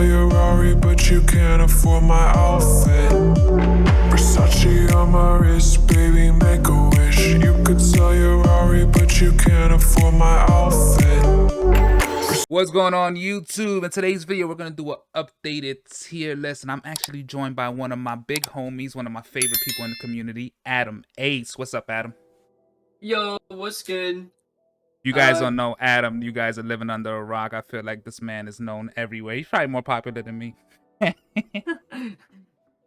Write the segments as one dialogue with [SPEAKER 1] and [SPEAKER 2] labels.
[SPEAKER 1] sell your Rari, but you can't afford my outfit. Versace on my wrist, baby, make a wish. You could sell your Rari, but you can't afford my outfit.
[SPEAKER 2] What's going on YouTube? In today's video, we're gonna do an updated tier list, and I'm actually joined by one of my big homies, one of my favorite people in the community, Adamace. What's up, Adam?
[SPEAKER 3] Yo, what's good?
[SPEAKER 2] You guys don't know Adam. You guys are living under a rock. I feel like this man is known everywhere. He's probably more popular than me.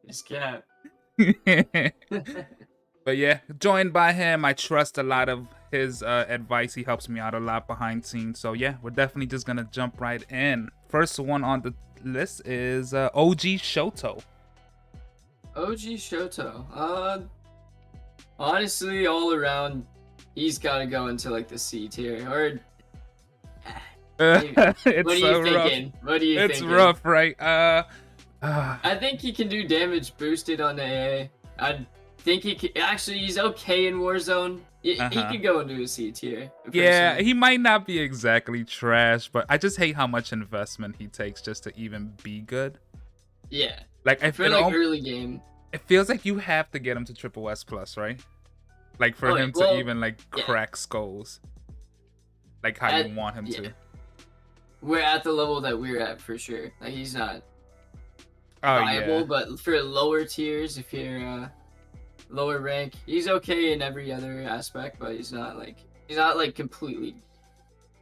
[SPEAKER 3] This cat.
[SPEAKER 2] But yeah, joined by him. I trust a lot of his advice. He helps me out a lot behind scenes. So yeah, we're definitely just gonna jump right in. First one on the list is OG Shoto.
[SPEAKER 3] OG Shoto. Honestly, all around, he's gotta go into like the C tier. Or
[SPEAKER 2] It's
[SPEAKER 3] what are
[SPEAKER 2] so
[SPEAKER 3] you
[SPEAKER 2] rough.
[SPEAKER 3] thinking? What are you
[SPEAKER 2] It's
[SPEAKER 3] thinking?
[SPEAKER 2] rough, right?
[SPEAKER 3] I think he can do damage boosted on the AA. I think he can, actually he's okay in Warzone. He could go into a C tier.
[SPEAKER 2] Yeah,
[SPEAKER 3] personally.
[SPEAKER 2] he might not be exactly trash, but I just hate how much investment he takes just to even be good.
[SPEAKER 3] Yeah.
[SPEAKER 2] Like I
[SPEAKER 3] For
[SPEAKER 2] feel
[SPEAKER 3] like early game.
[SPEAKER 2] it feels like you have to get him to triple S plus, right? Like for him to even like crack skulls. Like how you want him to.
[SPEAKER 3] We're at the level that we're at for sure. Like he's not viable, but for lower tiers, if you're lower rank, he's okay in every other aspect, but he's not like completely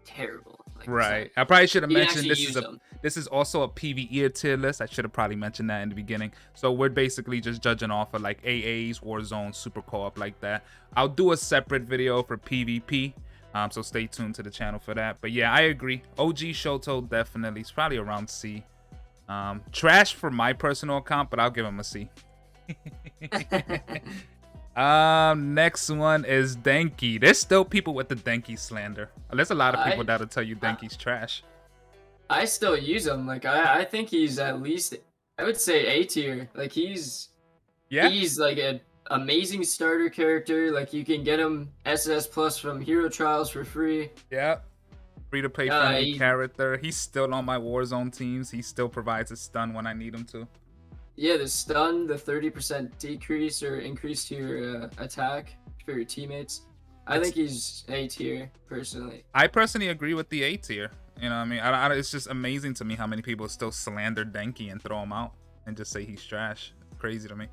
[SPEAKER 3] terrible. Like,
[SPEAKER 2] right. I probably should have
[SPEAKER 3] you can
[SPEAKER 2] mentioned
[SPEAKER 3] actually
[SPEAKER 2] this is also a PvE tier list. I should have probably mentioned that in the beginning. So we're basically just judging off of like AAs, Warzone, Super Co-op like that. I'll do a separate video for PvP. So stay tuned to the channel for that. But yeah, I agree. OG Shoto definitely. It's probably around C. Trash for my personal account, but I'll give him a C. Next one is Danke. There's still people with the Danke slander. There's a lot of people that'll tell you Danke's trash.
[SPEAKER 3] I still use him. Like I think he's at least, I would say A tier. Like he's like an amazing starter character. Like you can get him SS plus from Hero Trials for free.
[SPEAKER 2] Yeah. Free to play friendly character. He's still on my Warzone teams. He still provides a stun when I need him to.
[SPEAKER 3] Yeah, the stun, the 30% decrease or increase to your attack for your teammates. I think he's A tier, personally.
[SPEAKER 2] I personally agree with the A tier. You know what I mean? It's just amazing to me how many people still slander Danke and throw him out and just say he's trash. Crazy to me.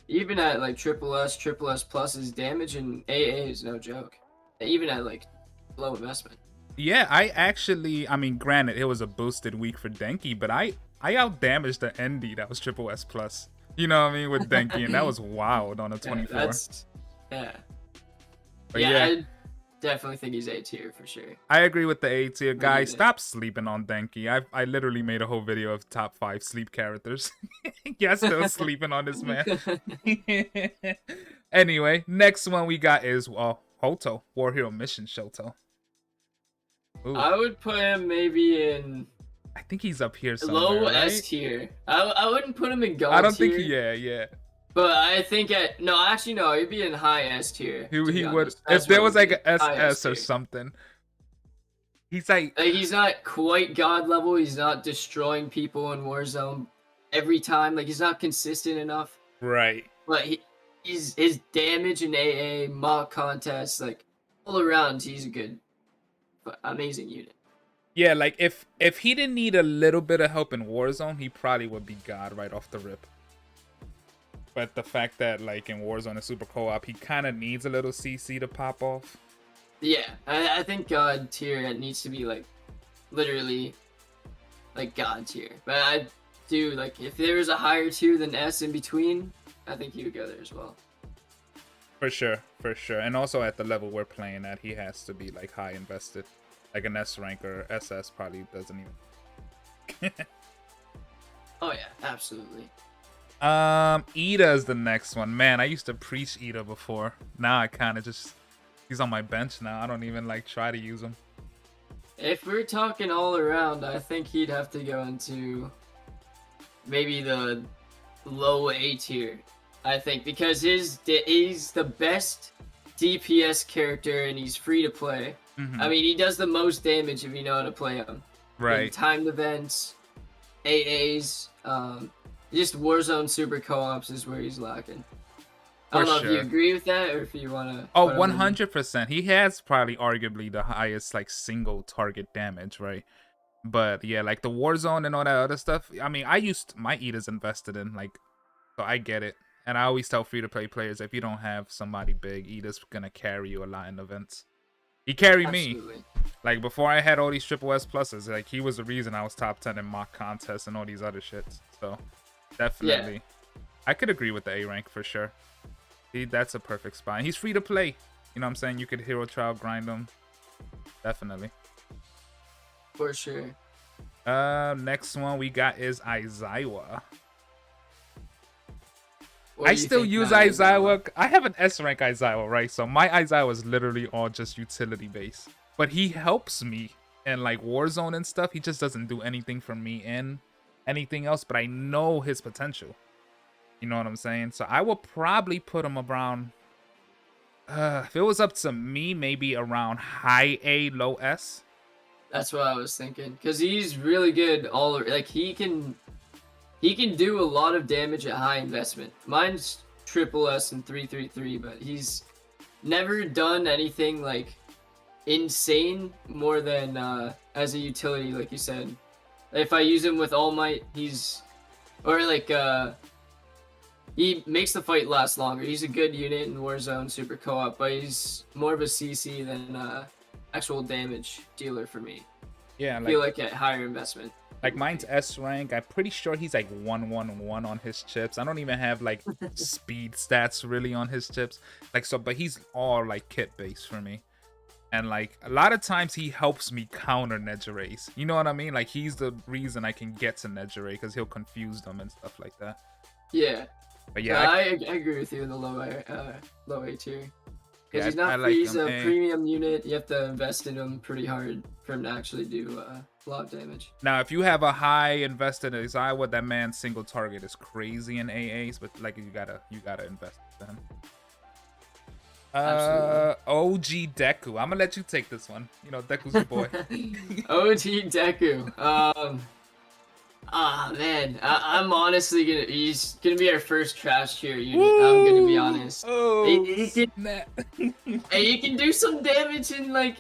[SPEAKER 3] Even at like triple S plus, his damage in AA is no joke. Even at like low investment.
[SPEAKER 2] Yeah, I mean, granted, it was a boosted week for Danke, but I outdamaged the ND that was triple S plus. You know what I mean? With Danke, and that was wild on a 24.
[SPEAKER 3] But yeah, I definitely think he's A tier for sure.
[SPEAKER 2] I agree with the A tier. Guys, stop sleeping on Danke. I literally made a whole video of top 5 sleep characters. Yeah, still sleeping on this man. Anyway, next one we got is Shoto, War Hero Mission Shoto. Ooh.
[SPEAKER 3] I would put him maybe in,
[SPEAKER 2] I think he's up here somewhere,
[SPEAKER 3] low
[SPEAKER 2] right?
[SPEAKER 3] S tier. I wouldn't put him in gold tier.
[SPEAKER 2] I don't think yeah.
[SPEAKER 3] But I think he'd be in high S tier.
[SPEAKER 2] He would, if there was like an SS or something. He's like
[SPEAKER 3] he's not quite god level. He's not destroying people in Warzone every time. Like he's not consistent enough.
[SPEAKER 2] Right.
[SPEAKER 3] But his damage in AA, mock contests, like all around, he's a good, amazing unit.
[SPEAKER 2] Yeah, like if he didn't need a little bit of help in Warzone, he probably would be god right off the rip. But the fact that like in Warzone and Super Co-op, he kind of needs a little CC to pop off.
[SPEAKER 3] Yeah, I think god tier needs to be like literally like god tier. But I do like if there was a higher tier than S in between, I think he would go there as well.
[SPEAKER 2] For sure. And also at the level we're playing at, he has to be like high invested. Like an S rank or SS probably doesn't even.
[SPEAKER 3] Oh yeah, absolutely.
[SPEAKER 2] Ida is the next one. Man, I used to preach Ida before. Now I kind of just, he's on my bench now. I don't even like try to use him.
[SPEAKER 3] If we're talking all around, I think he'd have to go into maybe the low A tier. I think because he's the best DPS character and he's free to play. I mean, he does the most damage if you know how to play him.
[SPEAKER 2] Right.
[SPEAKER 3] Timed events. AAs, just Warzone Super Co-ops is where he's lacking. I don't know if you agree with that or if you want to.
[SPEAKER 2] Oh, 100%. He has probably arguably the highest like single target damage, right? But yeah, like the Warzone and all that other stuff. I mean, my Eda's invested in, like, so I get it. And I always tell free-to-play players, if you don't have somebody big, Eda's gonna carry you a lot in events. He carried me. Like, before I had all these triple S pluses, like, he was the reason I was top 10 in mock contests and all these other shits. So, definitely. Yeah. I could agree with the A rank for sure. That's a perfect spot. And he's free to play. You know what I'm saying? You could hero trial grind him. Definitely.
[SPEAKER 3] For sure.
[SPEAKER 2] Next one we got is Aizawa. I still use Aizawa. I have an S rank Aizawa, right? So my Aizawa is literally all just utility based. But he helps me in like Warzone and stuff. He just doesn't do anything for me in anything else. But I know his potential. You know what I'm saying? So I will probably put him around. If it was up to me, maybe around high A, low S.
[SPEAKER 3] That's what I was thinking. Because he's really good all like he can do a lot of damage at high investment. Mine's triple S and 333, but he's never done anything like insane more than as a utility, like you said. If I use him with All Might, he makes the fight last longer. He's a good unit in Warzone Super Co-op, but he's more of a CC than actual damage dealer for me.
[SPEAKER 2] Yeah,
[SPEAKER 3] I feel like at higher investment.
[SPEAKER 2] Like mine's S rank. I'm pretty sure he's like 111 on his chips. I don't even have like speed stats really on his chips. Like so, but he's all like kit based for me. And like a lot of times he helps me counter Nejirays. You know what I mean? Like he's the reason I can get to Nejiray because he'll confuse them and stuff like that.
[SPEAKER 3] Yeah.
[SPEAKER 2] But yeah,
[SPEAKER 3] I agree with you in the low A tier. Because he's not free, he's a premium unit. You have to invest in him pretty hard for him to actually do a lot of damage.
[SPEAKER 2] Now, if you have a high invested in Aizawa, that man's single target is crazy in AAs, but like you gotta invest in him. OG Deku. I'm gonna let you take this one. You know, Deku's your boy.
[SPEAKER 3] OG Deku. Man, I'm honestly he's gonna be our first trash tier unit. I'm gonna be honest.
[SPEAKER 2] Oh,
[SPEAKER 3] he can do some damage in like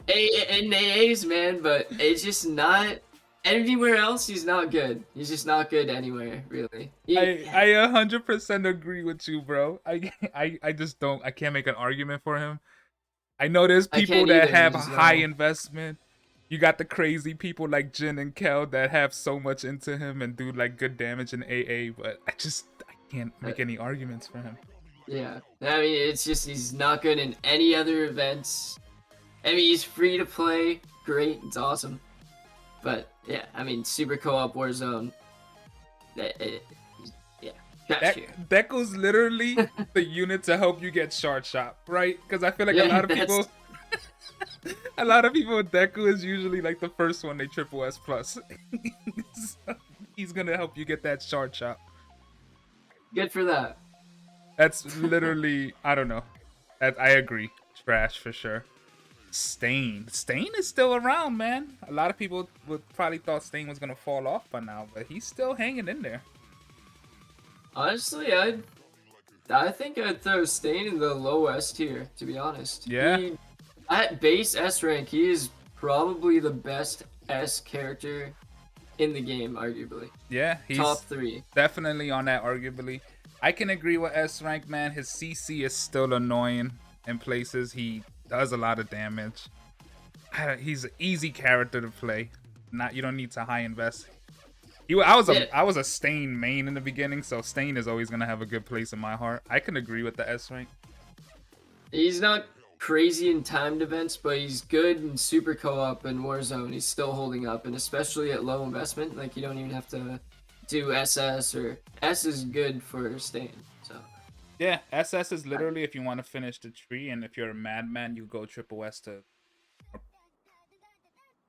[SPEAKER 3] AAs, man, but it's just not anywhere else. He's not good. He's just not good anywhere, really.
[SPEAKER 2] I 100% agree with you, bro. I just don't. I can't make an argument for him. I know there's people that have high investment. You got the crazy people like Jin and Kel that have so much into him and do like good damage in AA, but I can't make any arguments for him.
[SPEAKER 3] Yeah, I mean, it's just he's not good in any other events. I mean, he's free to play, great, it's awesome. But yeah, I mean, Super Co-op Warzone,
[SPEAKER 2] Deku's literally the unit to help you get short shot, right? Because I feel like a lot of people. A lot of people with Deku is usually like the first one they triple S plus. So he's gonna help you get that short shot.
[SPEAKER 3] Good for that.
[SPEAKER 2] That's literally, I don't know. I agree. Trash for sure. Stain is still around, man. A lot of people would probably thought Stain was gonna fall off by now, but he's still hanging in there.
[SPEAKER 3] Honestly, I think I'd throw Stain in the low S tier, to be honest.
[SPEAKER 2] Yeah.
[SPEAKER 3] At base S rank, he is probably the best S character in the game, arguably.
[SPEAKER 2] Yeah, he's
[SPEAKER 3] top 3.
[SPEAKER 2] Definitely on that, arguably. I can agree with S rank, man. His CC is still annoying in places. He does a lot of damage. He's an easy character to play. You don't need to high invest. I was a Stain main in the beginning, so Stain is always gonna have a good place in my heart. I can agree with the S rank.
[SPEAKER 3] He's not crazy in timed events, but he's good in Super Co-op and Warzone. He's still holding up, and especially at low investment, like you don't even have to do SS, or S is good for Stain. So
[SPEAKER 2] yeah, SS is literally if you want to finish the tree, and if you're a madman, you go triple S to.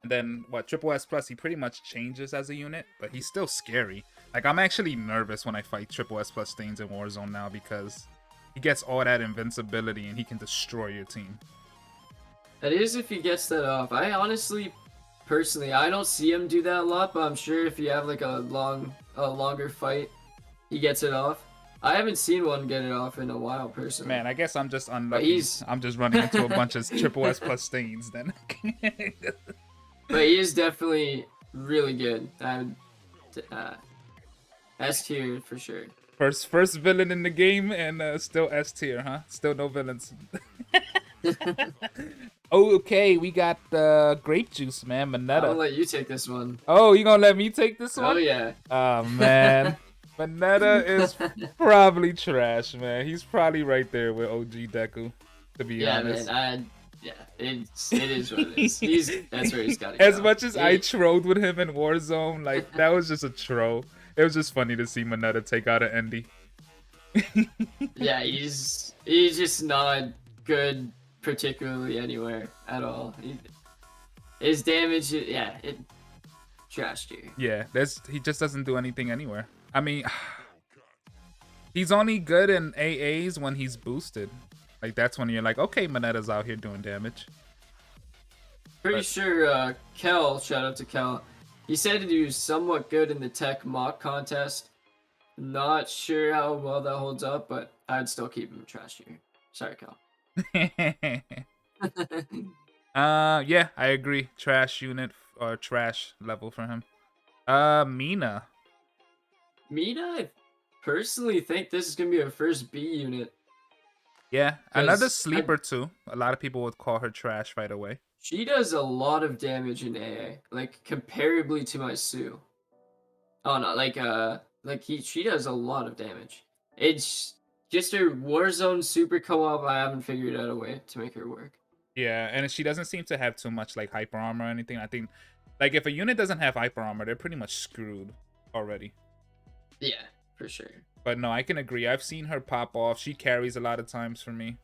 [SPEAKER 2] And then what, triple S plus, he pretty much changes as a unit, but he's still scary. Like I'm actually nervous when I fight triple S plus Stains in Warzone now because he gets all that invincibility and he can destroy your team.
[SPEAKER 3] That is if he gets that off. I honestly personally. I don't see him do that a lot, but I'm sure if you have like a longer fight, he gets it off. I haven't seen one get it off in a while, personally.
[SPEAKER 2] Man, I guess I'm just unlucky. I'm just running into a bunch of triple S plus stains then.
[SPEAKER 3] But he is definitely really good. S tier for sure.
[SPEAKER 2] First villain in the game and still S tier, huh? Still no villains. Okay, we got the grape juice, man. Manetta.
[SPEAKER 3] I'll let you take this one.
[SPEAKER 2] Oh, you gonna let me take this one?
[SPEAKER 3] Oh yeah.
[SPEAKER 2] Oh man. Manetta is probably trash, man. He's probably right there with OG Deku, to be honest.
[SPEAKER 3] Man, it is what it is. That's where he's got to
[SPEAKER 2] As
[SPEAKER 3] go.
[SPEAKER 2] much as I trolled with him in Warzone, like, that was just a troll. It was just funny to see Manetta take out an Endy.
[SPEAKER 3] Yeah, he's just not good particularly anywhere at all. His damage, trash tier.
[SPEAKER 2] Yeah, he just doesn't do anything anywhere. I mean, he's only good in AAs when he's boosted. Like, that's when you're like, okay, Manetta's out here doing damage.
[SPEAKER 3] Pretty sure Kel, shout out to Kel, he said he was somewhat good in the tech mock contest. Not sure how well that holds up, but I'd still keep him trash tier. Sorry, Kel.
[SPEAKER 2] Yeah, I agree. Trash unit or trash level for him. Mina.
[SPEAKER 3] Mina, I personally think this is gonna be her first B unit.
[SPEAKER 2] Yeah, another sleeper too. A lot of people would call her trash right away.
[SPEAKER 3] She does a lot of damage in AA, like comparably to my Sue. Oh no, she does a lot of damage. It's just her Warzone super co-op. I haven't figured out a way to make her work.
[SPEAKER 2] Yeah, and she doesn't seem to have too much like hyper armor or anything. I think, like, if a unit doesn't have hyper armor, they're pretty much screwed already.
[SPEAKER 3] Yeah, for sure.
[SPEAKER 2] But no, I can agree. I've seen her pop off. She carries a lot of times for me.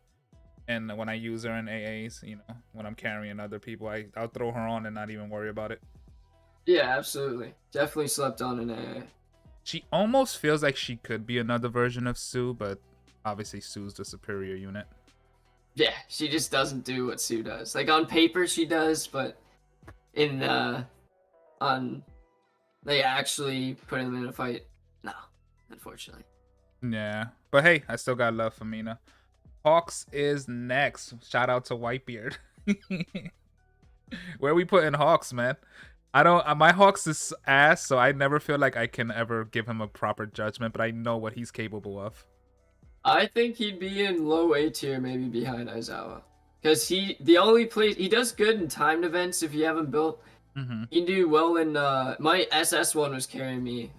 [SPEAKER 2] And when I use her in AAs, you know, when I'm carrying other people, I'll throw her on and not even worry about it.
[SPEAKER 3] Yeah, absolutely. Definitely slept on in AA.
[SPEAKER 2] She almost feels like she could be another version of Sue, but obviously Sue's the superior unit.
[SPEAKER 3] Yeah, she just doesn't do what Sue does. Like, on paper she does, but in actually putting them in a fight, no, unfortunately.
[SPEAKER 2] Yeah, but hey, I still got love for Mina. Hawks is next. Shout out to Whitebeard. Where are we putting Hawks, man? My Hawks is ass, so I never feel like I can ever give him a proper judgment, but I know what he's capable of.
[SPEAKER 3] I think he'd be in low A tier, maybe behind Aizawa. Because he does good in timed events if you have him built.
[SPEAKER 2] Mm-hmm.
[SPEAKER 3] He can do well in, my SS one was carrying me,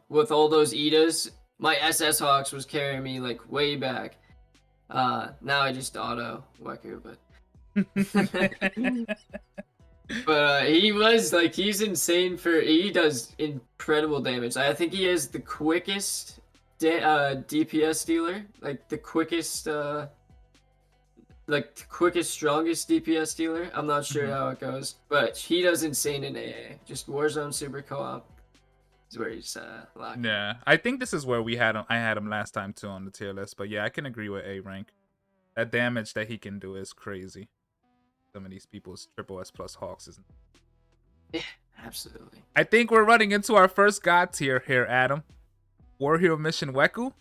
[SPEAKER 3] with all those Idas. My SS Hawks was carrying me, like, way back. Now I just auto Weku, but... But he's insane he does incredible damage. I think he is the quickest DPS dealer, like the quickest, strongest DPS dealer. I'm not sure how it goes, but he does insane in AA. Just Warzone Super Co-op is where he's locked.
[SPEAKER 2] Yeah, I think this is where I had him last time too on the tier list, but yeah, I can agree with A rank. That damage that he can do is crazy. Some of these people's triple S plus Hawks isn't.
[SPEAKER 3] Yeah, absolutely.
[SPEAKER 2] I think we're running into our first god tier here, Adam. War Hero Mission Weku.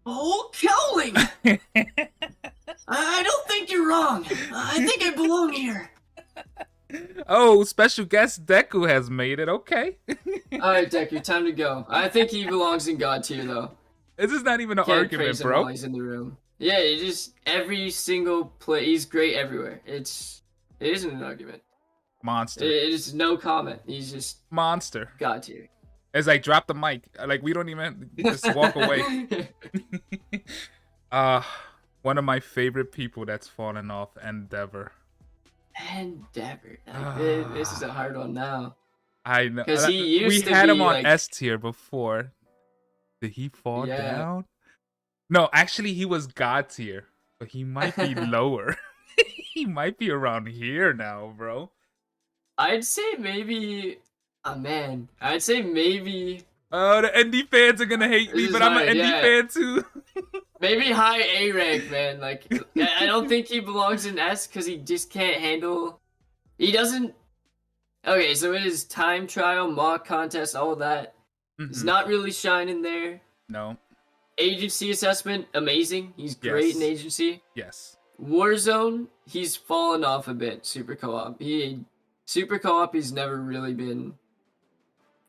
[SPEAKER 3] Oh, Cowling! I don't think you're wrong. I think I belong here.
[SPEAKER 2] Oh, special guest Deku has made it. Okay.
[SPEAKER 3] Alright, Deku, time to go. I think he belongs in god tier, though.
[SPEAKER 2] This is not even an
[SPEAKER 3] Can't
[SPEAKER 2] argument,
[SPEAKER 3] praise him
[SPEAKER 2] bro.
[SPEAKER 3] while he's in the room. Yeah, it just every single play. He's great everywhere. It isn't an argument.
[SPEAKER 2] Monster.
[SPEAKER 3] It is no comment. He's just
[SPEAKER 2] monster.
[SPEAKER 3] god tier.
[SPEAKER 2] As I drop the mic, like we don't even just walk away. One of my favorite people that's fallen off, Endeavor.
[SPEAKER 3] This is a hard one now.
[SPEAKER 2] I know.
[SPEAKER 3] Because
[SPEAKER 2] we had him on S tier before. Did he fall down? No, actually, he was god tier, but he might be lower. He might be around here now, bro.
[SPEAKER 3] I'd say maybe. Oh man, I'd say maybe.
[SPEAKER 2] Oh, the ND fans are gonna hate me, but I'm an ND fan too.
[SPEAKER 3] Maybe high A rank, man. Like, I don't think he belongs in S because he just can't handle He doesn't. Okay, so it is time trial, mock contest, all that. He's not really shining there.
[SPEAKER 2] No.
[SPEAKER 3] Agency assessment, amazing. He's great in agency.
[SPEAKER 2] Yes.
[SPEAKER 3] Warzone, he's fallen off a bit. Super co-op. Super co-op. He's never really been.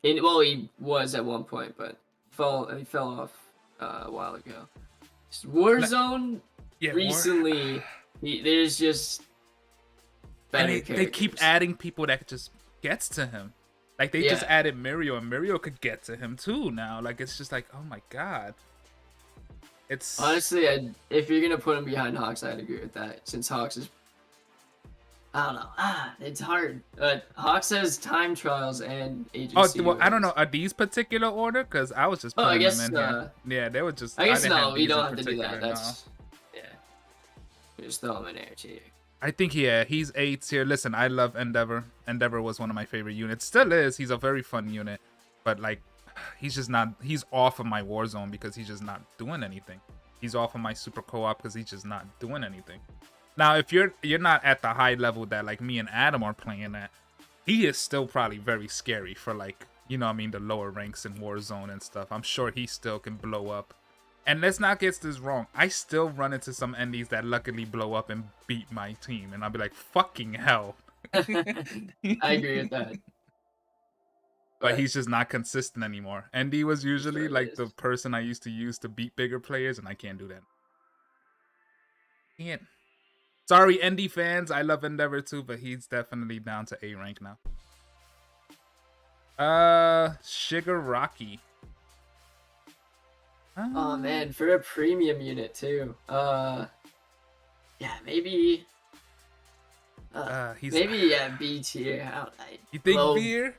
[SPEAKER 3] Well, he was at one point, but he fell off a while ago. Warzone, recently, there's just better
[SPEAKER 2] they keep adding people that just gets to him. Like they just added Mirio, and Mirio could get to him too now. Like it's just like, oh my god. It's
[SPEAKER 3] honestly, if you're gonna put him behind Hawks, I'd agree with that. Since Hawks is, I don't know. It's hard. Hawks has time trials and agency.
[SPEAKER 2] Oh well, I don't know. Are these particular order? Because I was just putting them in here. Yeah, they were just.
[SPEAKER 3] I guess no, we don't have to do that. That's yeah. We just throw him in there too.
[SPEAKER 2] I think he's A tier. Listen, I love Endeavor. Endeavor was one of my favorite units. Still is. He's a very fun unit, but like, he's just not. He's off of my Warzone because he's just not doing anything. He's off of my Super Co-op because he's just not doing anything. Now, if you're not at the high level that like me and Adam are playing at, he is still probably very scary for like, you know what I mean, the lower ranks in Warzone and stuff. I'm sure he still can blow up. And let's not get this wrong. I still run into some endies that luckily blow up and beat my team. And I'll be like, fucking hell.
[SPEAKER 3] I agree with that.
[SPEAKER 2] But he's just not consistent anymore. Endy was usually like the person I used to use to beat bigger players, and I can't do that. Can't. Sorry, Endy fans. I love Endeavor too, but he's definitely down to A rank now. Shigaraki.
[SPEAKER 3] Oh man, for a premium unit too. Yeah, maybe. Maybe B tier.
[SPEAKER 2] You think beer?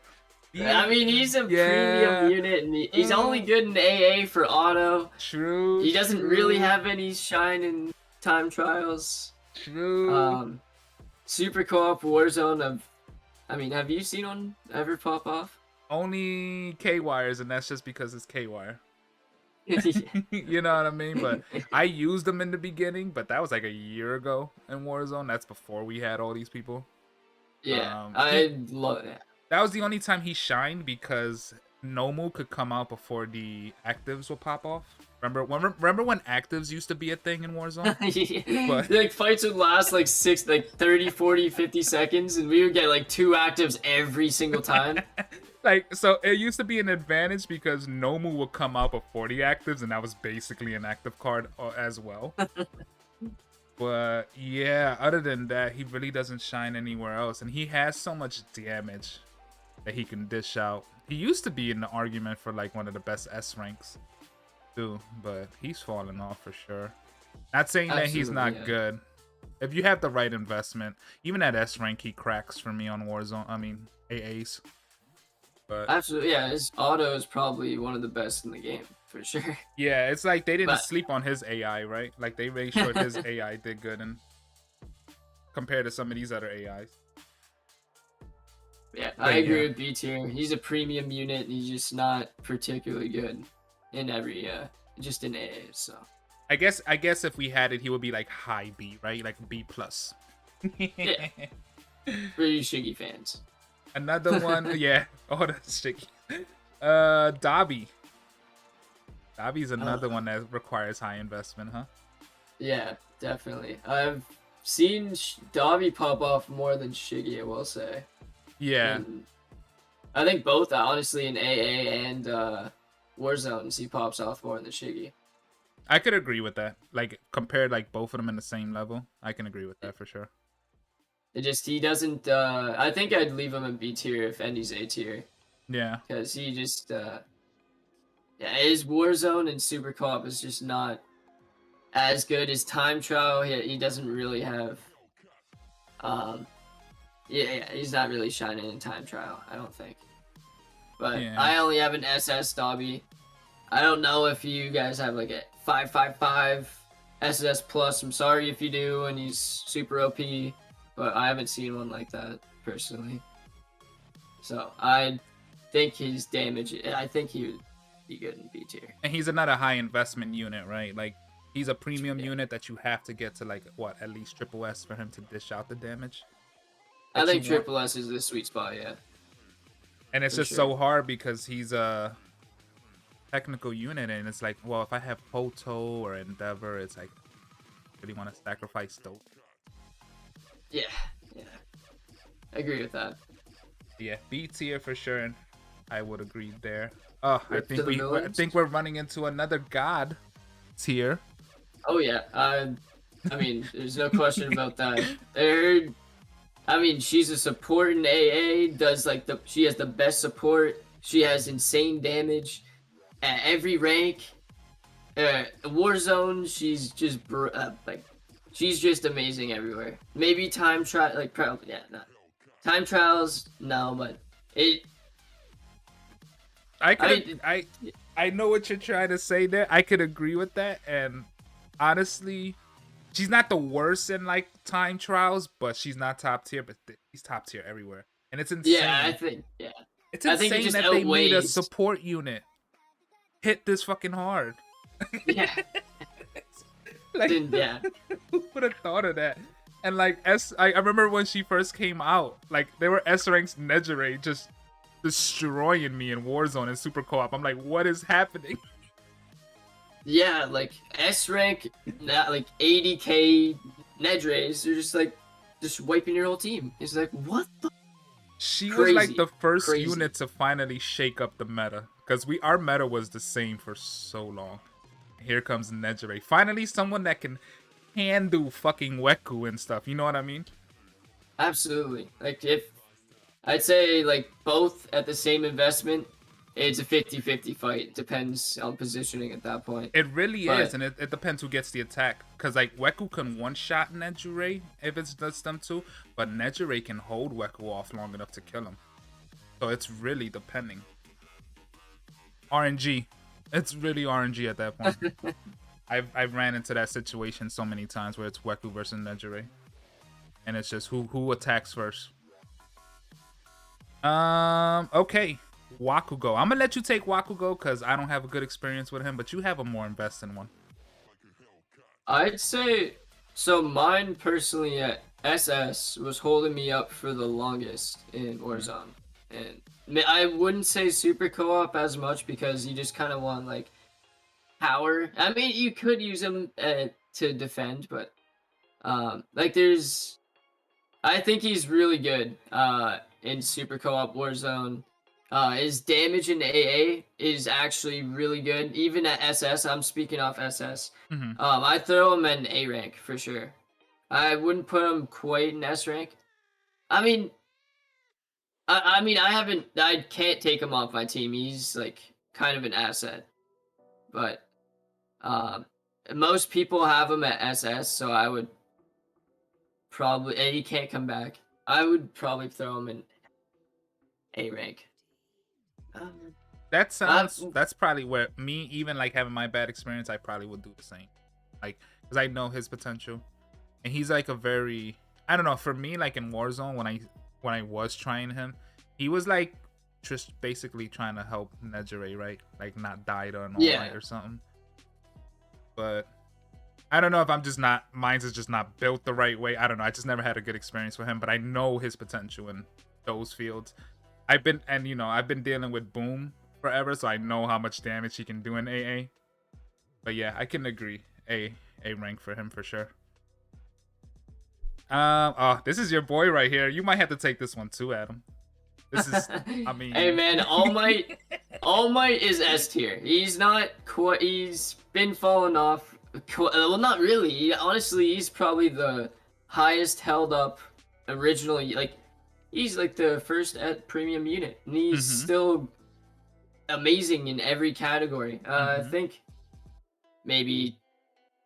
[SPEAKER 3] I mean, he's a premium unit, and he's only good in AA for auto.
[SPEAKER 2] True.
[SPEAKER 3] He doesn't really have any shine in time trials.
[SPEAKER 2] True.
[SPEAKER 3] Super co-op Warzone. I mean, have you seen one ever pop off?
[SPEAKER 2] Only K-wires, and that's just because it's K-wire. You know what I mean? But I used them in the beginning, but that was like a year ago in Warzone. That's before we had all these people.
[SPEAKER 3] Yeah, I love that.
[SPEAKER 2] That was the only time he shined because Momo could come out before the actives would pop off. Remember when actives used to be a thing in Warzone?
[SPEAKER 3] Yeah. But like fights would last like 30, 40, 50 seconds, and we would get like 2 actives every single time.
[SPEAKER 2] Like, so it used to be an advantage because Momo would come out before the actives, and that was basically an active card as well. But yeah, other than that, he really doesn't shine anywhere else, and he has so much damage that he can dish out. He used to be in the argument for like one of the best S ranks too, but he's fallen off for sure. Not saying that he's not good. If you have the right investment, even at S rank, he cracks for me on Warzone. I mean, AAs. But
[SPEAKER 3] absolutely, yeah. His auto is probably one of the best in the game for sure.
[SPEAKER 2] Yeah, it's like they didn't sleep on his AI, right? Like they made sure his AI did good, and compared to some of these other AIs.
[SPEAKER 3] Yeah, I agree with B tier. He's a premium unit, and he's just not particularly good in every just in AA. So
[SPEAKER 2] I guess if we had it, he would be like high B, right? Like B plus.
[SPEAKER 3] Yeah. For you Shiggy fans.
[SPEAKER 2] Another one, yeah. Oh, that's Shiggy. Dabi. Dabi's another one that requires high investment, huh?
[SPEAKER 3] Yeah, definitely. I've seen Dabi pop off more than Shiggy, I will say.
[SPEAKER 2] Yeah.
[SPEAKER 3] And I think both, honestly, in AA and Warzones, he pops off more than Shiggy.
[SPEAKER 2] I could agree with that. Like, compared like both of them in the same level, I can agree with that for sure.
[SPEAKER 3] He doesn't, I think I'd leave him in B tier if Endy's A tier.
[SPEAKER 2] Yeah.
[SPEAKER 3] Because he just, his Warzone and Super Co-op is just not as good as Time Trial. He doesn't really have, he's not really shining in Time Trial, I don't think. But I only have an SS Dabi. I don't know if you guys have like a 555 SS Plus. I'm sorry if you do, and he's super OP, but I haven't seen one like that personally. So I think his damage, I think he would be good in B tier.
[SPEAKER 2] And he's another high investment unit, right? Like he's a premium unit that you have to get to like what, at least triple S for him to dish out the damage.
[SPEAKER 3] I think Triple S is the sweet spot, yeah.
[SPEAKER 2] And it's just so hard because he's a technical unit, and it's like, well, if I have Poto or Endeavor, it's like, really want to sacrifice those.
[SPEAKER 3] Yeah. I agree with that.
[SPEAKER 2] Yeah, B tier for sure, and I would agree there. Oh, I think we're running into another god tier.
[SPEAKER 3] Oh yeah, I mean, there's no question about that. I mean, she's a support in AA. She has the best support. She has insane damage at every rank. Warzone, she's just she's just amazing everywhere. Maybe time trials, no, but
[SPEAKER 2] I know what you're trying to say there. I could agree with that, and honestly, she's not the worst in like time trials, but she's not top tier. But she's top tier everywhere, and it's insane.
[SPEAKER 3] Yeah, I think
[SPEAKER 2] it's insane that they made a support unit hit this fucking hard.
[SPEAKER 3] Yeah.
[SPEAKER 2] Like, who would have thought of that? And like I remember when she first came out, like there were S ranks Nejire just destroying me in Warzone and Super Co-op. I'm like, what is happening?
[SPEAKER 3] Yeah, like S rank, like 80k Nejires, they're just wiping your whole team. It's like, what the?
[SPEAKER 2] She was like the first unit to finally shake up the meta, because our meta was the same for so long. Here comes Nejire. Finally, someone that can handle fucking Weku and stuff. You know what I mean?
[SPEAKER 3] Absolutely. Like, if I'd say like both at the same investment, it's a 50-50 fight. Depends on positioning at that point.
[SPEAKER 2] It really is, and it depends who gets the attack. Because like Weku can one-shot Nejire if it's just them two, but Nejire can hold Weku off long enough to kill him. So it's really depending. RNG. It's really RNG at that point. I've ran into that situation so many times where it's Weku versus Nejire, and it's just who attacks first. Okay, Bakugo. I'm gonna let you take Bakugo because I don't have a good experience with him, but you have a more invested one.
[SPEAKER 3] I'd say so. Mine personally at SS was holding me up for the longest in Warzone, and I wouldn't say Super Co-op as much because you just kind of want like power. I mean, you could use him to defend, but like I think he's really good in Super Co-op Warzone. His damage in AA is actually really good. Even at SS, I'm speaking off SS.
[SPEAKER 2] Mm-hmm.
[SPEAKER 3] I'd throw him in A rank for sure. I wouldn't put him quite in S rank. I mean, I can't take him off my team. He's like kind of an asset, but most people have him at SS, so I would probably, and he can't come back. I would probably throw him in A rank.
[SPEAKER 2] That's probably where me, even like having my bad experience, I probably would do the same, like because I know his potential, and he's like a very, I don't know, for me, like in Warzone when I was trying him, he was like just basically trying to help Nejire, right? Like not die to an all night or something. But I don't know if mine's is just not built the right way. I don't know. I just never had a good experience with him, but I know his potential in those fields. I've been dealing with Boom forever, so I know how much damage he can do in AA. But yeah, I can agree. A rank for him for sure. This is your boy right here. You might have to take this one too, Adam. This is, I mean,
[SPEAKER 3] hey man, All Might is S tier. He's been falling off. Well, not really. Honestly, he's probably the highest held up originally. Like, he's like the first at premium unit, and he's still amazing in every category. I think maybe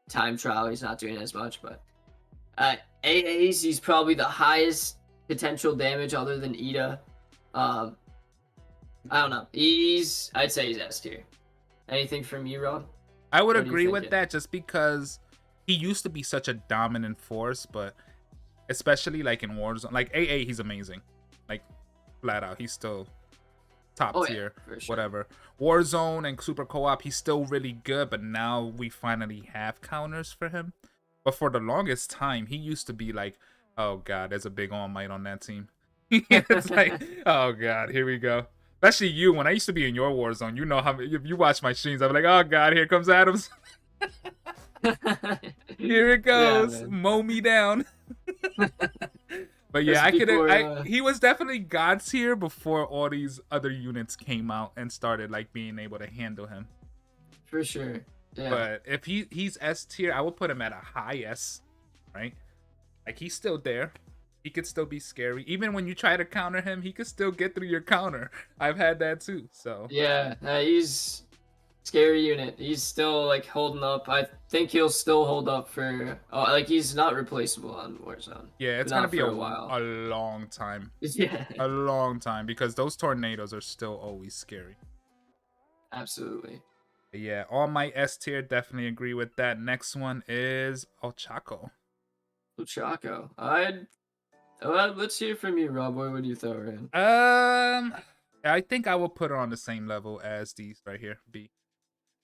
[SPEAKER 3] time trial he's not doing as much, but AAs he's probably the highest potential damage other than Ida. I don't know. I'd say he's S tier. Anything from you, Rob?
[SPEAKER 2] I would agree with that, just because he used to be such a dominant force, but especially like in Warzone, like AA, he's amazing. Like flat out, he's still top tier,
[SPEAKER 3] for sure.
[SPEAKER 2] Whatever. Warzone and Super Co-op, he's still really good, but now we finally have counters for him. But for the longest time, he used to be like Oh god, there's a big All Might on that team. It's like, oh god, here we go. Especially you. When I used to be in your war zone, you know how if you watch my streams, I'm like, oh god, here comes Adams. Here it goes.
[SPEAKER 3] Yeah,
[SPEAKER 2] Mow me down. But yeah, he was definitely God tier before all these other units came out and started like being able to handle him.
[SPEAKER 3] For sure. Yeah.
[SPEAKER 2] But if he's S tier, I would put him at a high S, right? Like he's still there. He could still be scary. Even when you try to counter him, he could still get through your counter. I've had that too. So
[SPEAKER 3] yeah, he's scary unit. He's still like holding up. I think he'll still hold up for like he's not replaceable on Warzone.
[SPEAKER 2] Yeah, it's gonna be a long time.
[SPEAKER 3] Yeah,
[SPEAKER 2] a long time because those tornadoes are still always scary.
[SPEAKER 3] Absolutely.
[SPEAKER 2] Yeah, All Might S tier, definitely agree with that. Next one is Ochako.
[SPEAKER 3] Ochako. Let's hear from you, Rob. What would you throw her in?
[SPEAKER 2] I think I will put her on the same level as these right here, B.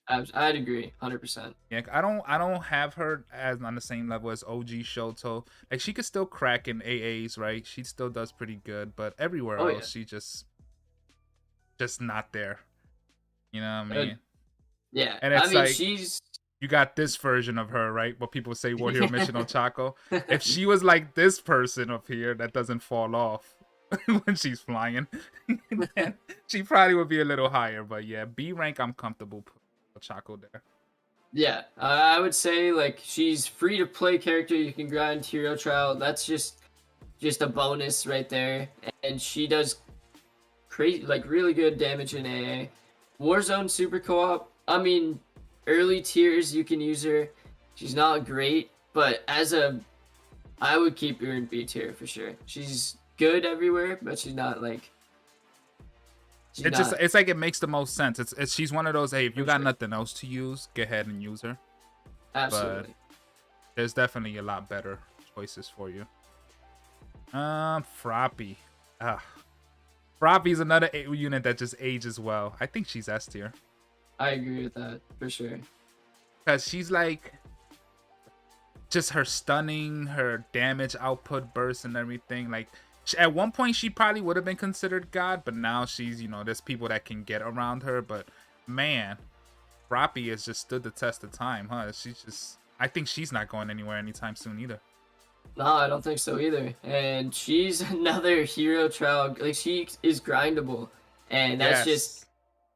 [SPEAKER 3] I'd agree, 100%.
[SPEAKER 2] Yeah, I don't have her as on the same level as OG Shoto. Like she could still crack in AAs, right? She still does pretty good, but everywhere else she just not there. You know what I mean?
[SPEAKER 3] Yeah,
[SPEAKER 2] and it's like
[SPEAKER 3] she's.
[SPEAKER 2] You got this version of her, right? What people say War Hero Mission Ochako. If she was like this person up here that doesn't fall off when she's flying, then she probably would be a little higher. But yeah, B rank, I'm comfortable putting Ochako there.
[SPEAKER 3] Yeah, I would say like she's free to play character. You can grind hero trial. That's just a bonus right there, and she does crazy like really good damage in AA. Warzone super co-op. I mean, early tiers you can use her. She's not great, but I would keep her in B tier for sure. She's good everywhere, but she's not like.
[SPEAKER 2] It's like it makes the most sense. She's one of those. Hey, if you got nothing else to use, go ahead and use her.
[SPEAKER 3] Absolutely.
[SPEAKER 2] But there's definitely a lot better choices for you. Froppy. Froppy's another unit that just ages well. I think she's S tier.
[SPEAKER 3] I agree with that for sure.
[SPEAKER 2] Because she's like, just her stunning, her damage output burst and everything. Like, at one point she probably would have been considered God, but now she's, there's people that can get around her. But man, Froppy has just stood the test of time, huh? I think she's not going anywhere anytime soon either.
[SPEAKER 3] No, I don't think so either. And she's another hero trial. Like, she is grindable. And that's just,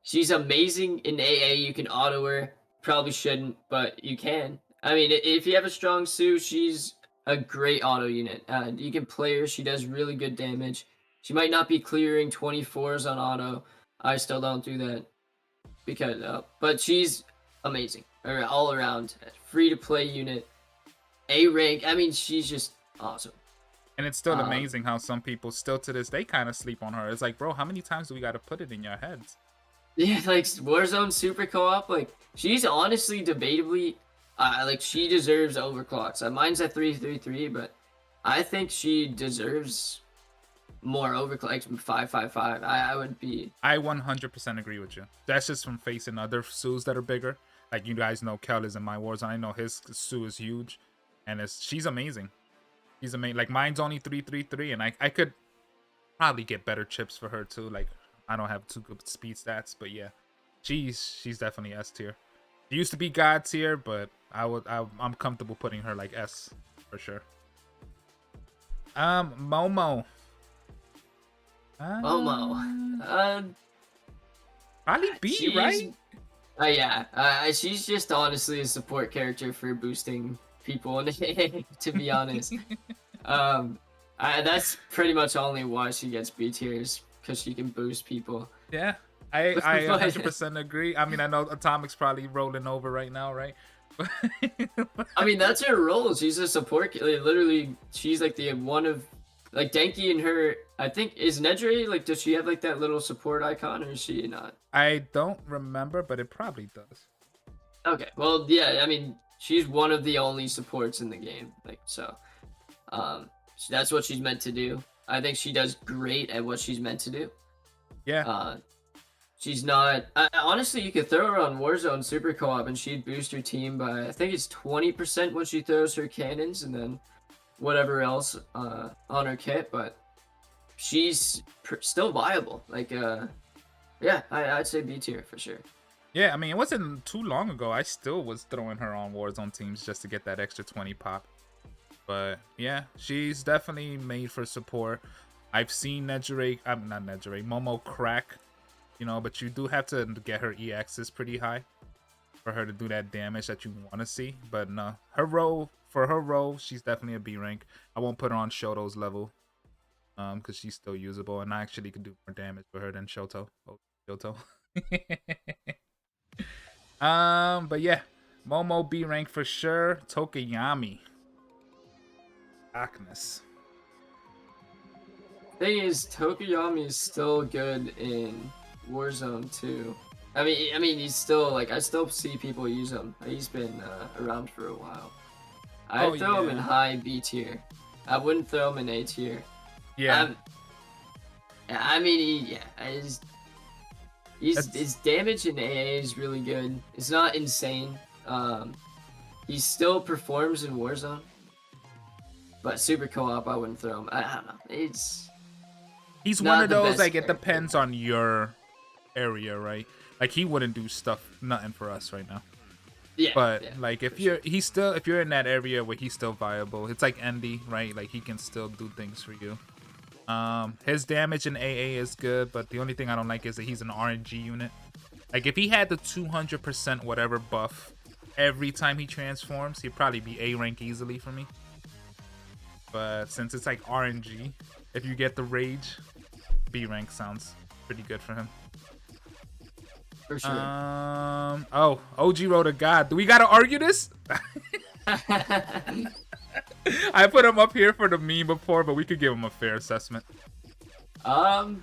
[SPEAKER 3] she's amazing in AA. You can auto her. Probably shouldn't, but you can. I mean, if you have a strong Sue, she's a great auto unit. You can play her. She does really good damage. She might not be clearing 24s on auto. I still don't do that. But she's amazing. All around. Free to play unit. A rank. I mean, she's just awesome.
[SPEAKER 2] And it's still amazing how some people still to this day kind of sleep on her. It's like, bro, how many times do we got to put it in your heads?
[SPEAKER 3] Yeah, like Warzone Super Co-op, like she's honestly debatably, like she deserves overclocks. Mine's at 333, but I think she deserves more overclocks, 555. I would be.
[SPEAKER 2] I 100% agree with you. That's just from facing other Sues that are bigger. Like you guys know, Kel is in my Warzone. I know his Sue is huge. And she's amazing. She's amazing. Like mine's only 333, and I could probably get better chips for her too. Like I don't have too good speed stats, but yeah, she's definitely S tier. She used to be God tier, but I'm comfortable putting her like S for sure. Momo.
[SPEAKER 3] Momo.
[SPEAKER 2] Probably B, right?
[SPEAKER 3] Yeah. She's just honestly a support character for boosting people in AA, to be honest. That's pretty much only why she gets B tiers, because she can boost people.
[SPEAKER 2] Yeah, I 100% agree. I mean, I know Atomic's probably rolling over right now, right?
[SPEAKER 3] I mean, that's her role. She's a support. Literally, she's like the one of like Danke and her. I think is Nedre. Like, does she have like that little support icon, or is she not?
[SPEAKER 2] I don't remember, but it probably does.
[SPEAKER 3] Okay, well, yeah. I mean, she's one of the only supports in the game. Like, so, that's what she's meant to do. I think she does great at what she's meant to do.
[SPEAKER 2] Yeah.
[SPEAKER 3] She's not. Honestly, you could throw her on Warzone Super Co-op and she'd boost her team by I think it's 20% when she throws her cannons, and then whatever else on her kit, but she's still viable. Like, yeah, I'd say B tier for sure.
[SPEAKER 2] Yeah, I mean, it wasn't too long ago. I still was throwing her on Warzone teams just to get that extra 20 pop. But yeah, she's definitely made for support. I've seen Momo crack, you know, but you do have to get her EXs pretty high for her to do that damage that you want to see. But no, for her role, she's definitely a B rank. I won't put her on Shoto's level, because she's still usable, and I actually could do more damage for her than Shoto. Oh, Shoto. But yeah, Momo B rank for sure. Tokiyami. Darkness.
[SPEAKER 3] Thing is, Tokiyami is still good in Warzone too. I mean, he's still like I still see people use him. He's been around for a while. I'd throw him in high B tier. I wouldn't throw him in A tier.
[SPEAKER 2] Yeah.
[SPEAKER 3] I mean, his damage in AA is really good. It's not insane. He still performs in Warzone, but super co-op, I wouldn't throw him. I don't know.
[SPEAKER 2] He's one of those like it depends on your area, right? Like he wouldn't do nothing for us right now.
[SPEAKER 3] Yeah.
[SPEAKER 2] But like if you're in that area where he's still viable, it's like Andy, right? Like he can still do things for you. His damage in AA is good, but the only thing I don't like is that he's an RNG unit. Like if he had the 200% whatever buff every time he transforms, he'd probably be A rank easily for me. But since it's like RNG, if you get the rage, B rank sounds pretty good for him.
[SPEAKER 3] For sure.
[SPEAKER 2] Oh, OG wrote a god. Do we gotta argue this? I put him up here for the meme before, but we could give him a fair assessment.
[SPEAKER 3] I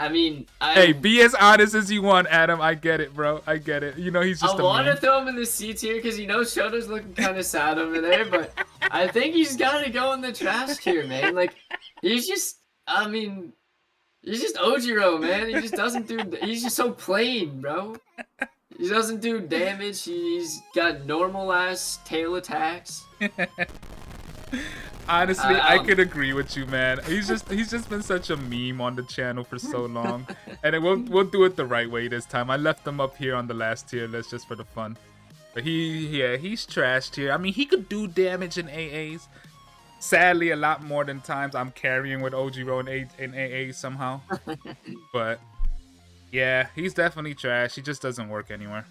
[SPEAKER 3] mean,
[SPEAKER 2] hey, be as honest as you want, Adam. I get it, bro. I get it. You know he's just.
[SPEAKER 3] I want to throw him in the C tier because you know Shoto's looking kind of sad over there, but I think he's got to go in the trash tier, man. Like he's just, I mean, he's just Ojiro, man. He just doesn't do. He's just so plain, bro. He doesn't do damage. He's got normal ass tail attacks.
[SPEAKER 2] Honestly, I could agree with you, man. He's just been such a meme on the channel for so long, and we'll do it the right way this time. I left him up here on the last tier list just for the fun, but he's trashed here. I mean, he could do damage in AAs. Sadly, a lot more than times I'm carrying with Ojiro in AA somehow, but yeah, he's definitely trash. He just doesn't work anywhere.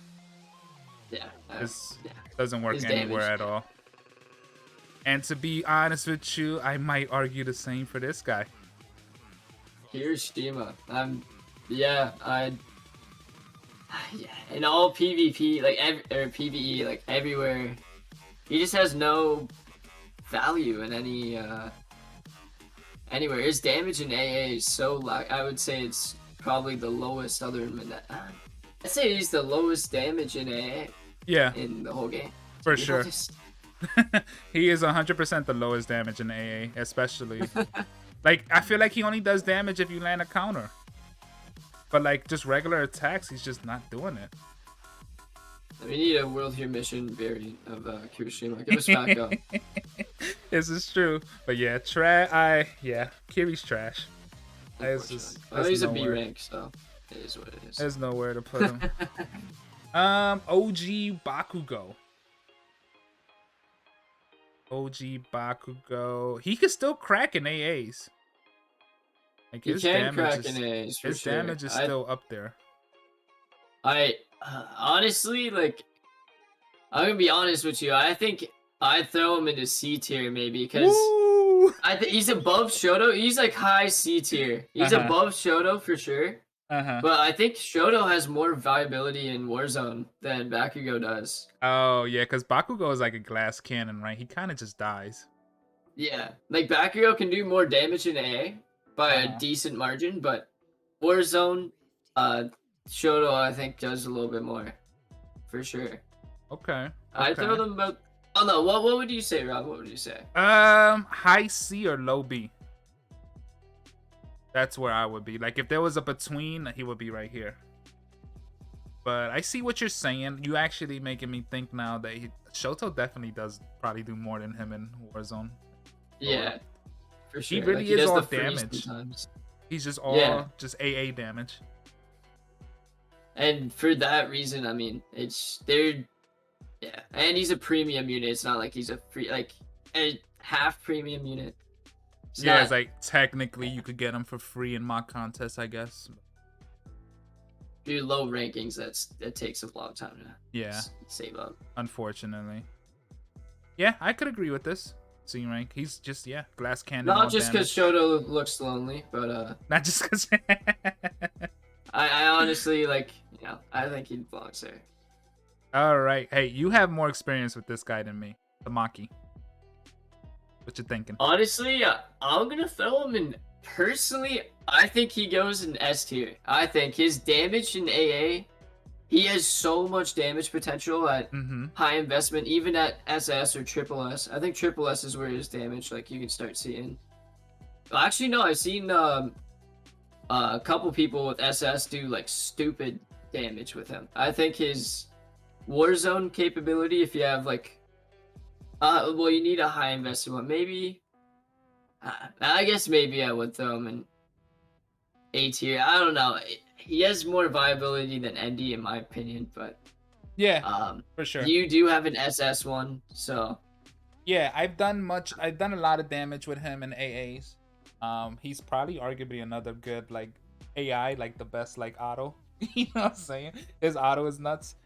[SPEAKER 3] Yeah,
[SPEAKER 2] doesn't work anywhere at all. And to be honest with you, I might argue the same for this guy.
[SPEAKER 3] Hiroshima. In all PvP, like or PvE, like everywhere, he just has no value in anywhere. His damage in AA is so low. I would say it's probably the lowest other than Manetta. I'd say he's the lowest damage in AA.
[SPEAKER 2] Yeah.
[SPEAKER 3] In the whole game.
[SPEAKER 2] For sure. He is 100% the lowest damage in AA, especially. Like, I feel like he only does damage if you land a counter. But, like, just regular attacks, he's just not doing it.
[SPEAKER 3] We need a World Here mission variant of Kirishima. Give us back up.
[SPEAKER 2] This is true. But yeah, Kiri's trash.
[SPEAKER 3] He's a B rank, so it is what it is.
[SPEAKER 2] There's nowhere to put him. OG Bakugo. He could still crack in AAs. Like his damage is still up there.
[SPEAKER 3] Honestly, like, I'm gonna be honest with you. I think I'd throw him into C tier maybe because I think he's above Shoto. He's like high C tier. He's above Shoto for sure. But I think Shoto has more viability in Warzone than Bakugo does.
[SPEAKER 2] Oh, yeah, because Bakugo is like a glass cannon, right? He kind of just dies.
[SPEAKER 3] Yeah, like Bakugo can do more damage in AA by a decent margin, but Warzone, Shoto, I think, does a little bit more. For sure.
[SPEAKER 2] Okay.
[SPEAKER 3] I throw them about... Oh, no, what would you say, Rob? What would you say?
[SPEAKER 2] High C or low B? That's where I would be. Like, if there was a between, he would be right here. But I see what you're saying. You actually making me think now that Shoto definitely does probably do more than him in Warzone.
[SPEAKER 3] Yeah, for sure.
[SPEAKER 2] He really
[SPEAKER 3] like, he
[SPEAKER 2] is
[SPEAKER 3] does
[SPEAKER 2] all
[SPEAKER 3] the freeze
[SPEAKER 2] damage.
[SPEAKER 3] sometimes.
[SPEAKER 2] He's just all just AA damage.
[SPEAKER 3] And for that reason, I mean, yeah, and he's a premium unit. It's not like he's a free, like a half premium unit.
[SPEAKER 2] It's like technically you could get him for free in mock contests, I guess.
[SPEAKER 3] Do low rankings, that takes a long time to save up.
[SPEAKER 2] Unfortunately. Yeah, I could agree with this. C rank. He's just glass cannon.
[SPEAKER 3] Not just because Shoto looks lonely, but
[SPEAKER 2] not just because.
[SPEAKER 3] I honestly I think he belongs there.
[SPEAKER 2] All right, hey, you have more experience with this guy than me, the Maki. What you thinking?
[SPEAKER 3] Honestly, I'm gonna throw him in. Personally, I think he goes in S tier. I think his damage in AA, he has so much damage potential at high investment, even at SS or triple S. I think triple S is where his damage, like, you can start seeing. Well, actually, no, I've seen a couple people with SS do like stupid damage with him. I think his Warzone capability, if you have like, well, you need a high invested one. Maybe, I guess maybe I would throw him in A tier. I don't know. He has more viability than Endy in my opinion, but
[SPEAKER 2] for sure.
[SPEAKER 3] You do have an SS one, so
[SPEAKER 2] yeah, I've done a lot of damage with him in AAs. He's probably arguably another good like AI, like the best like auto. You know what I'm saying? His auto is nuts.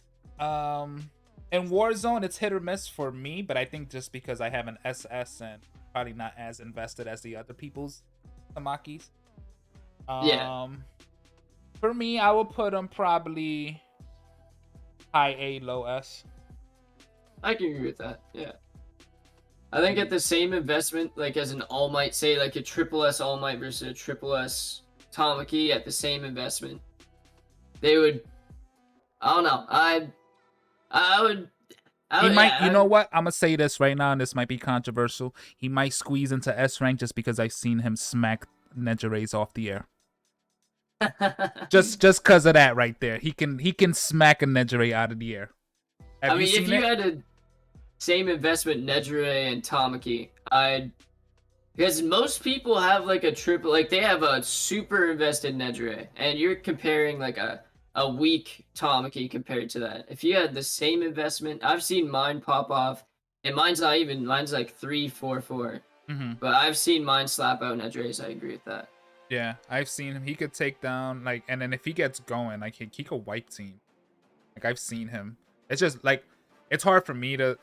[SPEAKER 2] In Warzone, it's hit or miss for me, but I think just because I have an SS and probably not as invested as the other people's Tamakis. For me, I will put him probably high A, low S.
[SPEAKER 3] I can agree with that. Yeah. I think at the same investment, like as an All Might, say like a triple S All Might versus a triple S Tamaki at the same investment, they would. I don't know. I would.
[SPEAKER 2] He might. You know what? I'm gonna say this right now, and this might be controversial. He might squeeze into S rank just because I've seen him smack Nejirays off the air. just because of that right there, he can smack a Nejiray out of the air.
[SPEAKER 3] I mean, if you had a same investment Nejire and Tamaki, because most people have like a triple, like they have a super invested Nejire, and you're comparing like a weak Tamaki compared to that. If you had the same investment, I've seen mine pop off, and mine's like 3-4-4. But I've seen mine slap out Nejires. I agree with that.
[SPEAKER 2] Yeah, I've seen him. He could take down like, and then if he gets going, like he could wipe team. Like I've seen him. It's just like it's hard for me to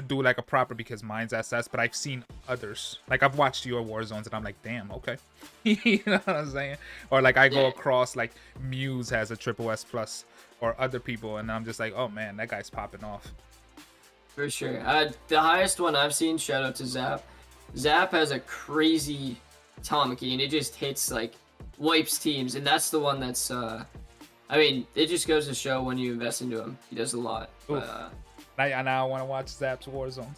[SPEAKER 2] do like a proper because mine's SS, but I've seen others. Like I've watched your Warzones and I'm like, damn, okay. You know what I'm saying? Or like I go across like Muse has a triple S plus or other people, and I'm just like, oh man, that guy's popping off.
[SPEAKER 3] For sure. The highest one I've seen, shout out to Zap. Zap has a crazy Tamaki, and it just hits like wipes teams, and that's the one that's I mean, it just goes to show when you invest into him, he does a lot. But,
[SPEAKER 2] now I want to watch Zap's Warzones.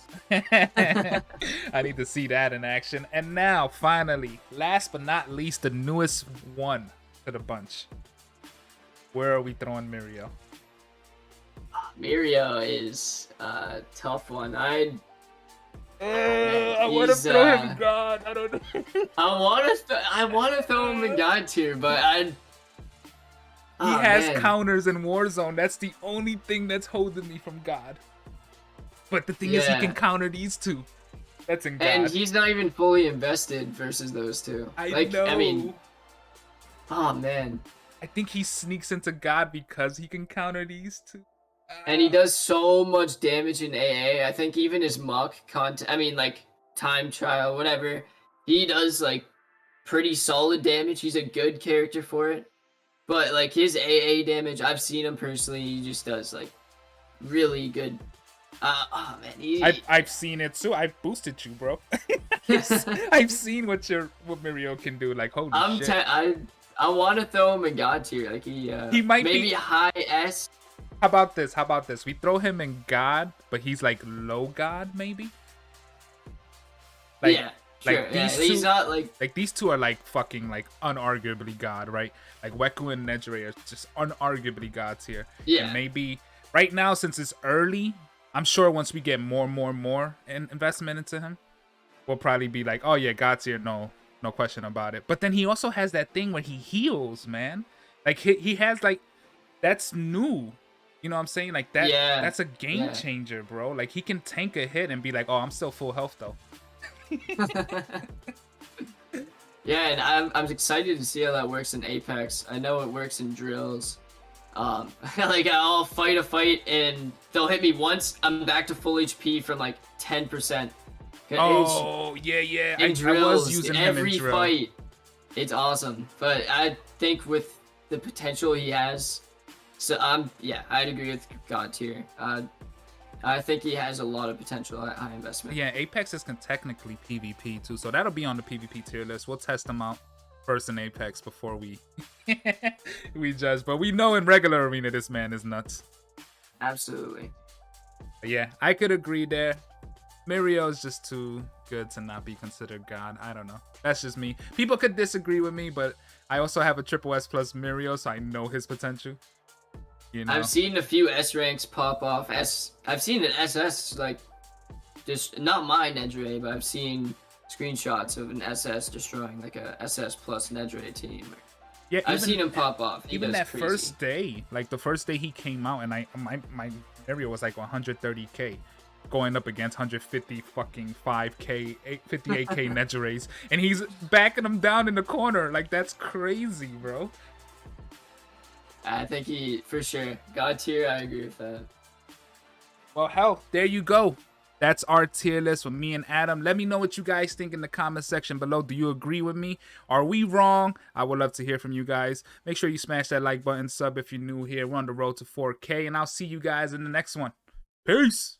[SPEAKER 2] I need to see that in action. And now, finally, last but not least, the newest one to the bunch. Where are we throwing Mirio?
[SPEAKER 3] Mirio is a tough one. I
[SPEAKER 2] want to throw him in God. I don't know.
[SPEAKER 3] I want to throw him in God tier, but
[SPEAKER 2] he has counters in Warzone. That's the only thing that's holding me from God. But the thing is, he can counter these two. That's in God.
[SPEAKER 3] And he's not even fully invested versus those two.
[SPEAKER 2] I know.
[SPEAKER 3] I mean, oh man.
[SPEAKER 2] I think he sneaks into God because he can counter these two.
[SPEAKER 3] And he does so much damage in AA. I think even his muck content, I mean, like time trial, whatever, he does like pretty solid damage. He's a good character for it. But like his AA damage, I've seen him personally. He just does like really good. Oh man,
[SPEAKER 2] I've seen it too. I've boosted you, bro. I've seen what Mirio can do. Like holy shit.
[SPEAKER 3] I want to throw him in God tier. Like he might maybe high S.
[SPEAKER 2] How about this? We throw him in God, but he's like low God maybe. Like,
[SPEAKER 3] Sure,
[SPEAKER 2] Like
[SPEAKER 3] yeah,
[SPEAKER 2] these
[SPEAKER 3] he's
[SPEAKER 2] two,
[SPEAKER 3] not like
[SPEAKER 2] these two are like fucking like unarguably god, right? Like Weku and Nejire are just unarguably gods here.
[SPEAKER 3] yeah.
[SPEAKER 2] And maybe right now, since it's early, I'm sure once we get more investment into him, we'll probably be like, oh yeah, gods here, no question about it. But then he also has that thing where he heals, man. Like he has like, that's new. You know what I'm saying? Like that.
[SPEAKER 3] Yeah,
[SPEAKER 2] That's a game changer, bro. Like he can tank a hit and be like, oh, I'm still full health though.
[SPEAKER 3] Yeah, and I'm excited to see how that works in Apex. I know it works in drills. Like I'll fight a fight and they'll hit me once. I'm back to full HP from like 10%.
[SPEAKER 2] Oh yeah.
[SPEAKER 3] In drills,
[SPEAKER 2] I was using him
[SPEAKER 3] every
[SPEAKER 2] in drill.
[SPEAKER 3] fight, it's awesome. But I think with the potential he has, so I'd agree with God tier. I think he has a lot of potential at high investment.
[SPEAKER 2] Yeah, Apex is technically PvP too, so that'll be on the PvP tier list. We'll test him out first in Apex before we we judge. But we know in regular arena this man is nuts.
[SPEAKER 3] Absolutely.
[SPEAKER 2] But yeah, I could agree there. Mirio is just too good to not be considered God. I don't know. That's just me. People could disagree with me, but I also have a triple S plus Mirio, so I know his potential. You know?
[SPEAKER 3] I've seen a few S ranks pop off. I've seen an SS, like, just not my Nedre, but I've seen screenshots of an SS destroying like a SS plus Nedre team.
[SPEAKER 2] Yeah,
[SPEAKER 3] I've seen him pop off.
[SPEAKER 2] Even that crazy. First day, like the first day he came out, and my area was like 130k, going up against 150 fucking 5k, 58k Nedres, and he's backing him down in the corner. Like that's crazy, bro.
[SPEAKER 3] I think he, for sure, God tier, I agree with that.
[SPEAKER 2] Well, hell, there you go. That's our tier list with me and Adam. Let me know what you guys think in the comment section below. Do you agree with me? Are we wrong? I would love to hear from you guys. Make sure you smash that like button, sub if you're new here. We're on the road to 4K, and I'll see you guys in the next one. Peace.